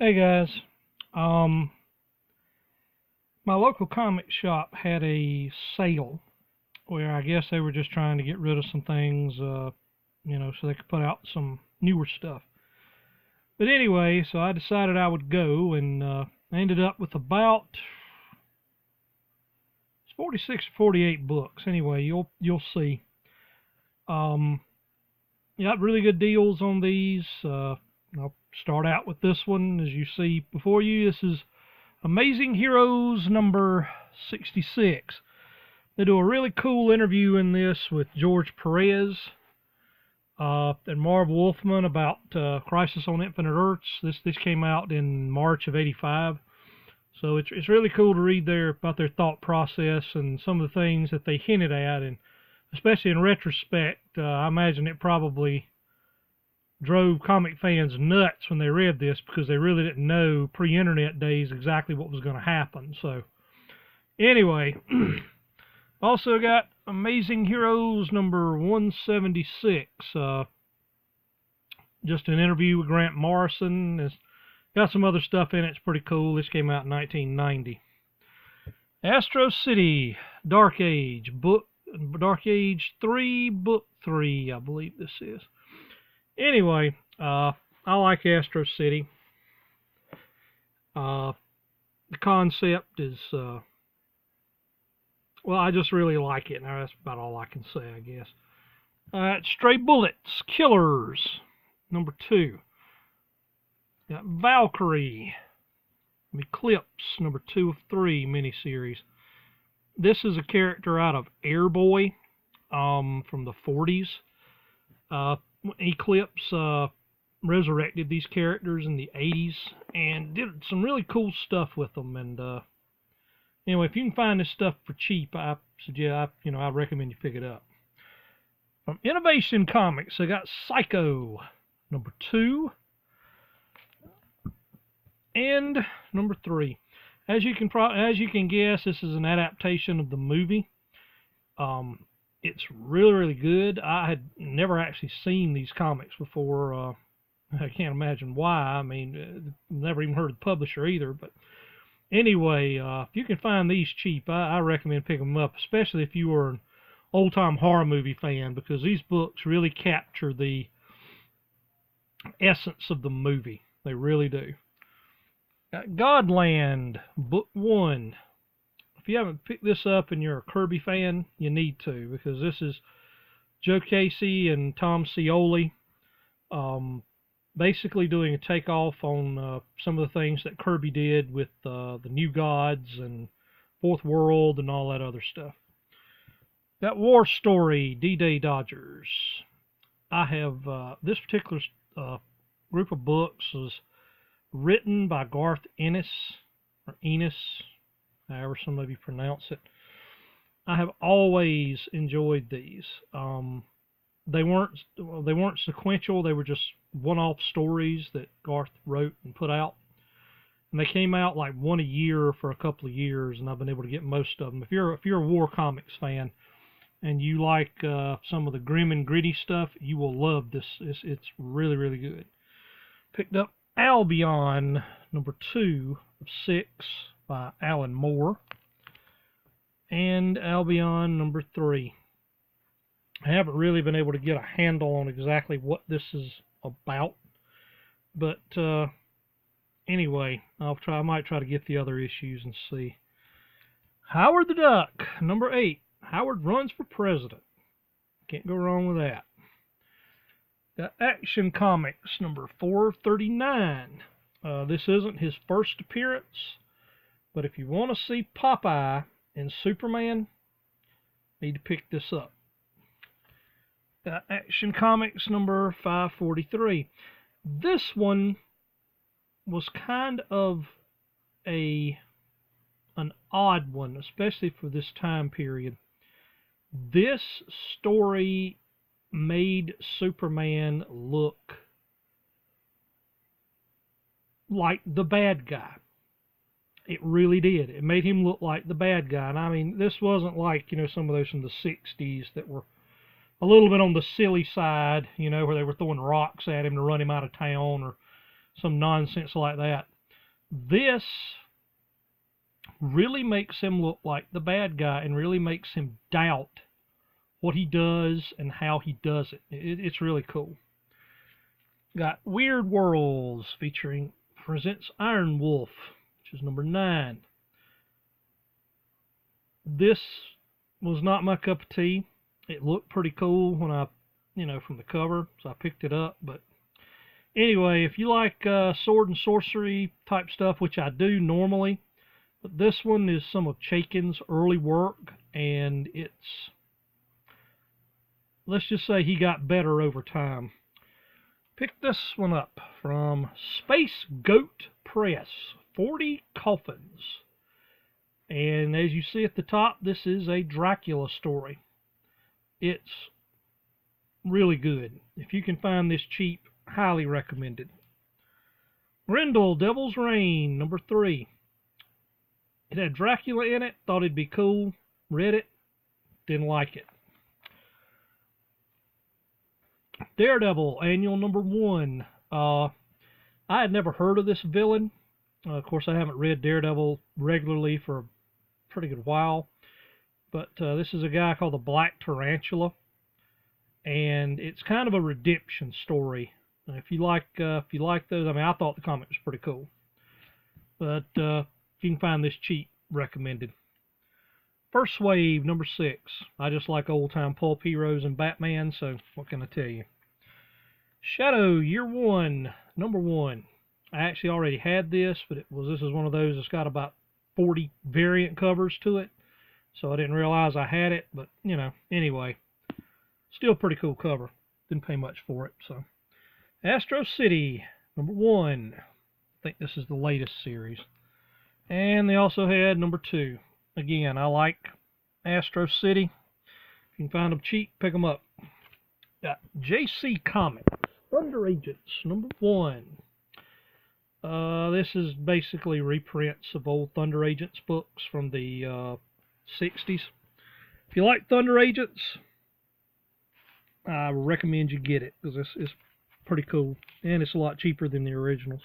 Hey guys, um, my local comic shop had a sale where I guess they were just trying to get rid of some things, so they could put out some newer stuff. But anyway, so I decided I would go, and I ended up with about 46 or 48 books. Anyway, you'll see. Um, got really good deals on these. I'll start out with this one, as you see before you. This is Amazing Heroes number 66. They do a really cool interview in this with George Perez and Marv Wolfman about Crisis on Infinite Earths. This came out in March of '85, so it's really cool to read about their thought process and some of the things that they hinted at, and especially in retrospect, I imagine it probably drove comic fans nuts when they read this because they really didn't know pre-internet days exactly what was going to happen. So anyway, also got Amazing Heroes number 176. Just an interview with Grant Morrison. It's got some other stuff in it. It's pretty cool. This came out in 1990. Astro City, Dark Age, Dark Age 3, Book 3, I believe this is. Anyway, I like Astro City. The concept is, I just really like it. Now, that's about all I can say, I guess. Stray Bullets, Killers, number 2. Got Valkyrie, Eclipse, number 2 of 3 miniseries. This is a character out of Airboy from the 40s. Eclipse resurrected these characters in the 80s and did some really cool stuff with them. And anyway, if you can find this stuff for cheap, I recommend you pick it up. From Innovation Comics, I got Psycho number 2 and number 3. As you can guess, this is an adaptation of the movie. It's really, really good. I had never actually seen these comics before. I can't imagine why. I mean, never even heard of the publisher either. But anyway, if you can find these cheap, I recommend picking them up, especially if you are an old-time horror movie fan, because these books really capture the essence of the movie. They really do. Got Godland, Book 1. If you haven't picked this up and you're a Kirby fan, you need to, because this is Joe Casey and Tom Scioli basically doing a takeoff on some of the things that Kirby did with the New Gods and Fourth World and all that other stuff. That War Story, D-Day Dodgers. I have this particular group of books was written by Garth Ennis, or Ennis, however some of you pronounce it. I have always enjoyed these. They weren't sequential. They were just one-off stories that Garth wrote and put out. And they came out like one a year for a couple of years, and I've been able to get most of them. If you're a War Comics fan and you like some of the grim and gritty stuff, you will love this. It's really, really good. Picked up Albion number 2 of 6 by Alan Moore, and Albion number 3. I haven't really been able to get a handle on exactly what this is about, but anyway, I might try to get the other issues and see. Howard the Duck, number 8. Howard runs for president. Can't go wrong with that. Got Action Comics, number 439. This isn't his first appearance, but if you want to see Popeye and Superman, need to pick this up. Got Action Comics number 543. This one was kind of an odd one, especially for this time period. This story made Superman look like the bad guy. It really did. It made him look like the bad guy. And I mean, this wasn't like, some of those from the 60s that were a little bit on the silly side, where they were throwing rocks at him to run him out of town or some nonsense like that. This really makes him look like the bad guy and really makes him doubt what he does and how he does it. It's really cool. Got Weird Worlds featuring presents Iron Wolf, which is number 9. This was not my cup of tea. It looked pretty cool when I, from the cover, so I picked it up. But anyway, if you like sword and sorcery type stuff, which I do normally, but this one is some of Chaykin's early work, and it's, let's just say he got better over time. Picked this one up from Space Goat Press, 40 Coffins. And as you see at the top, this is a Dracula story. It's really good. If you can find this cheap, highly recommended. Grendel, Devil's Reign, number 3. It had Dracula in it, thought it'd be cool, read it, didn't like it. Daredevil, annual number 1. I had never heard of this villain. Of course, I haven't read Daredevil regularly for a pretty good while. But this is a guy called the Black Tarantula. And it's kind of a redemption story. If you like those, I mean, I thought the comic was pretty cool. But if you can find this cheap, recommended. First Wave, number 6. I just like old-time pulp heroes and Batman, so what can I tell you? Shadow, Year 1, number 1. I actually already had this, but this is one of those that's got about 40 variant covers to it, so I didn't realize I had it, but, anyway. Still pretty cool cover. Didn't pay much for it, so. Astro City, number 1. I think this is the latest series. And they also had number 2. Again, I like Astro City. If you can find them cheap, pick them up. Got JC Comics, Thunder Agents, number 1. This is basically reprints of old Thunder Agents books from the 60s. If you like Thunder Agents, I recommend you get it, because this is pretty cool, and it's a lot cheaper than the originals.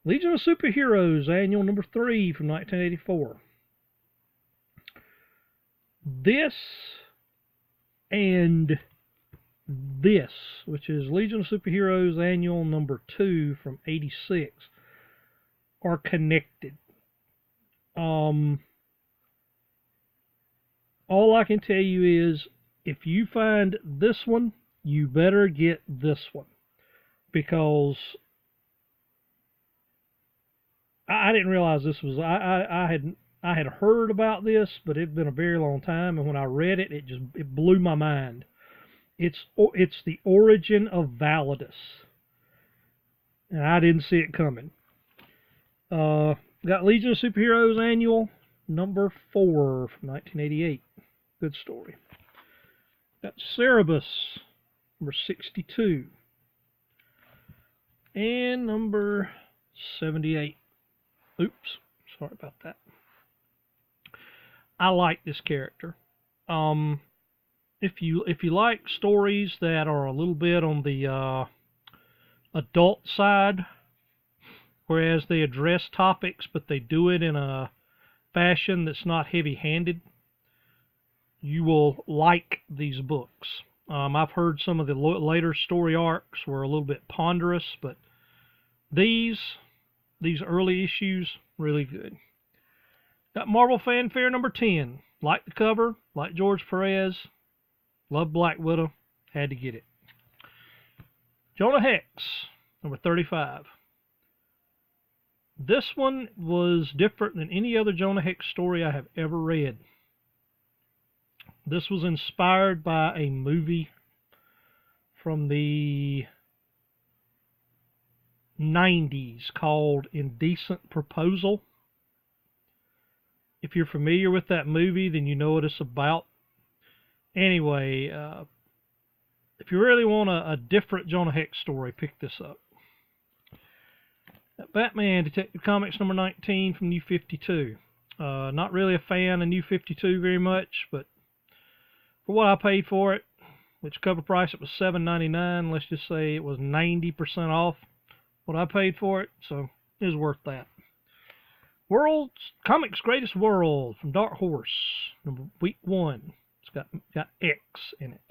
Legion of Superheroes, annual number 3 from 1984. This and this, which is Legion of Superheroes annual number 2 from 86, are connected. All I can tell you is, if you find this one, you better get this one, because I didn't realize this was, I had heard about this, but it'd been a very long time, and when I read it, it blew my mind. It's the origin of Validus, and I didn't see it coming. Got Legion of Superheroes annual number 4 from 1988. Good story. Got Cerebus number 62 and number 78. Oops, sorry about that. I like this character. If you like stories that are a little bit on the adult side, whereas they address topics, but they do it in a fashion that's not heavy-handed, you will like these books. I've heard some of the later story arcs were a little bit ponderous, but these early issues, really good. Got Marvel Fanfare number 10. Like the cover, like George Perez, love Black Widow, had to get it. Jonah Hex, number 35. This one was different than any other Jonah Hex story I have ever read. This was inspired by a movie from the 90s called Indecent Proposal. If you're familiar with that movie, then you know what it's about. Anyway, if you really want a different Jonah Hex story, pick this up. Batman Detective Comics number 19 from New 52. Not really a fan of New 52 very much, but for what I paid for it, which cover price it was $7.99, let's just say it was 90% off what I paid for it, so is worth that. World's Comics Greatest World from Dark Horse, week 1. It's got X in it.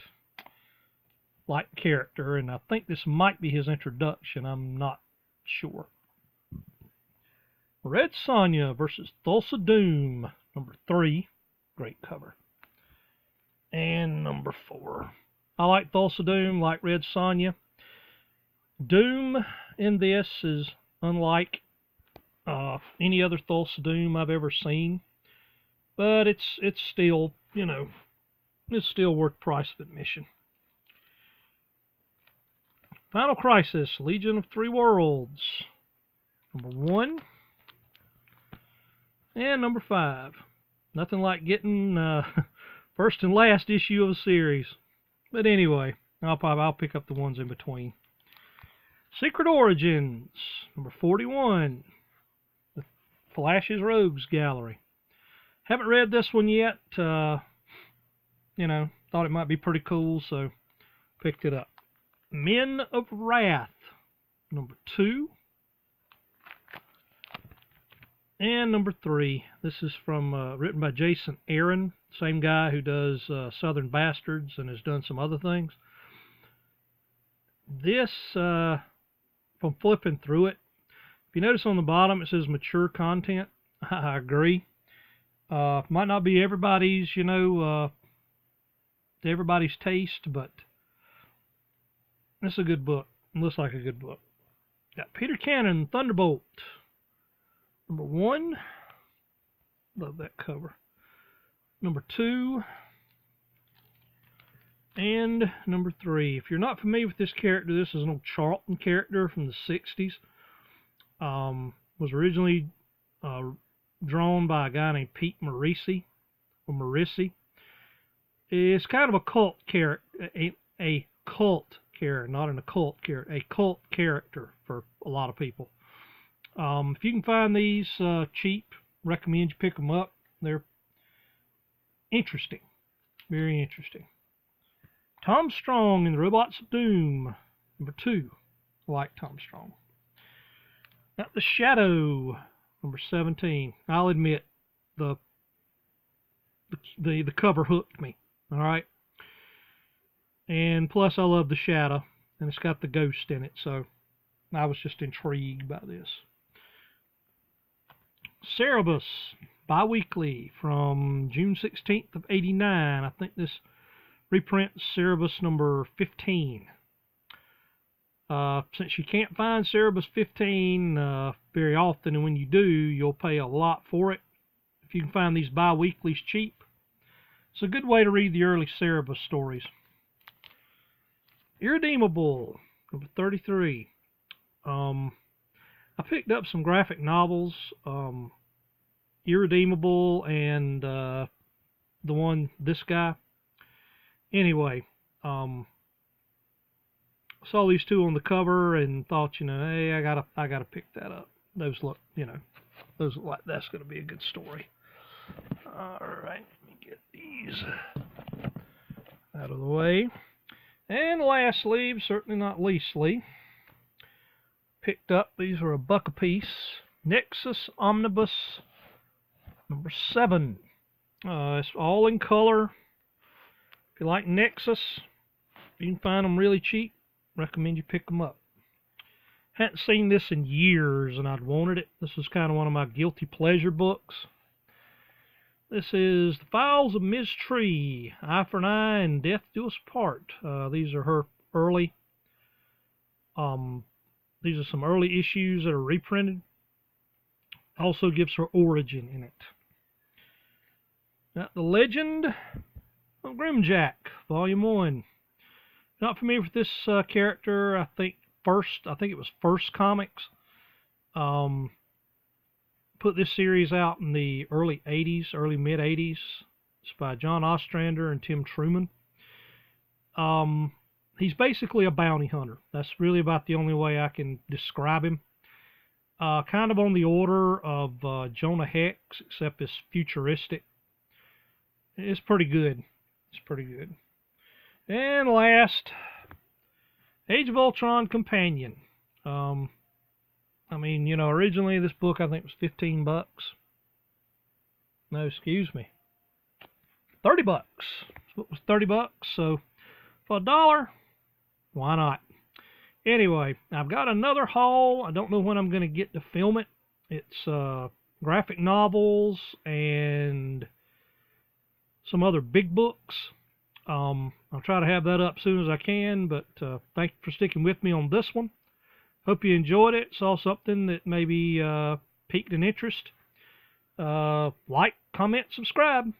Like character, and I think this might be his introduction. I'm not sure. Red Sonja versus Thulsa Doom, number 3. Great cover. And number 4. I like Thulsa Doom, like Red Sonja. Doom in this is unlike any other Thulsa Doom I've ever seen, but it's still, it's still worth price of admission. Final Crisis, Legion of Three Worlds, number 1 and number 5. Nothing like getting first and last issue of a series, but anyway, I'll pick up the ones in between. Secret Origins, number 41. Flash's Rogues Gallery. Haven't read this one yet. Thought it might be pretty cool, so picked it up. Men of Wrath, number 2. And number 3. This is from written by Jason Aaron, same guy who does Southern Bastards and has done some other things. This, from flipping through it, if you notice on the bottom it says mature content. I agree. Might not be everybody's, everybody's taste, but it's a good book. It looks like a good book. Got Peter Cannon, Thunderbolt, number 1. Love that cover. Number 2. And number 3. If you're not familiar with this character, this is an old Charlton character from the 60s. Was originally drawn by a guy named Pete Morisi, or Morisi. It's kind of a cult character, a cult character, not an occult character, a cult character for a lot of people. If you can find these cheap, recommend you pick them up. They're interesting, very interesting. Tom Strong and the Robots of Doom, number 2. I like Tom Strong. Got The Shadow, number 17. I'll admit, the cover hooked me. All right. And plus, I love The Shadow, and it's got the ghost in it, so I was just intrigued by this. Cerebus, bi-weekly from June 16th of 89. I think this reprints Cerebus number 15. Since you can't find Cerebus 15 very often, and when you do, you'll pay a lot for it. If you can find these bi-weeklies cheap, it's a good way to read the early Cerebus stories. Irredeemable, number 33. I picked up some graphic novels, Irredeemable and the one, this guy. Anyway, saw these two on the cover and thought, hey, I gotta pick that up. Those look like that's gonna be a good story. All right, let me get these out of the way. And lastly, certainly not leastly, picked up, these are $1 a piece, Nexus Omnibus number 7. It's all in color. If you like Nexus, you can find them really cheap. Recommend you pick them up. Hadn't seen this in years, and I'd wanted it. This was kind of one of my guilty pleasure books. This is The Files of Ms. Tree, Eye for an Eye, and Death Do Us Part. These are her early. These are some early issues that are reprinted. Also gives her origin in it. Got The Legend of Grimjack, Volume 1. Not familiar with this character. I think it was First Comics. Put this series out in the early mid 80s. It's by John Ostrander and Tim Truman. He's basically a bounty hunter. That's really about the only way I can describe him. Kind of on the order of Jonah Hex, except it's futuristic. It's pretty good. It's pretty good. And last, Age of Ultron Companion. I'm I mean, you know, originally this book I think was 15 bucks. No, excuse me. 30 bucks. This book was 30 bucks, so for $1, why not? Anyway, I've got another haul. I don't know when I'm going to get to film it. It's graphic novels and some other big books. I'll try to have that up as soon as I can, but thank you for sticking with me on this one. Hope you enjoyed it. Saw something that maybe piqued an interest. Like, comment, subscribe.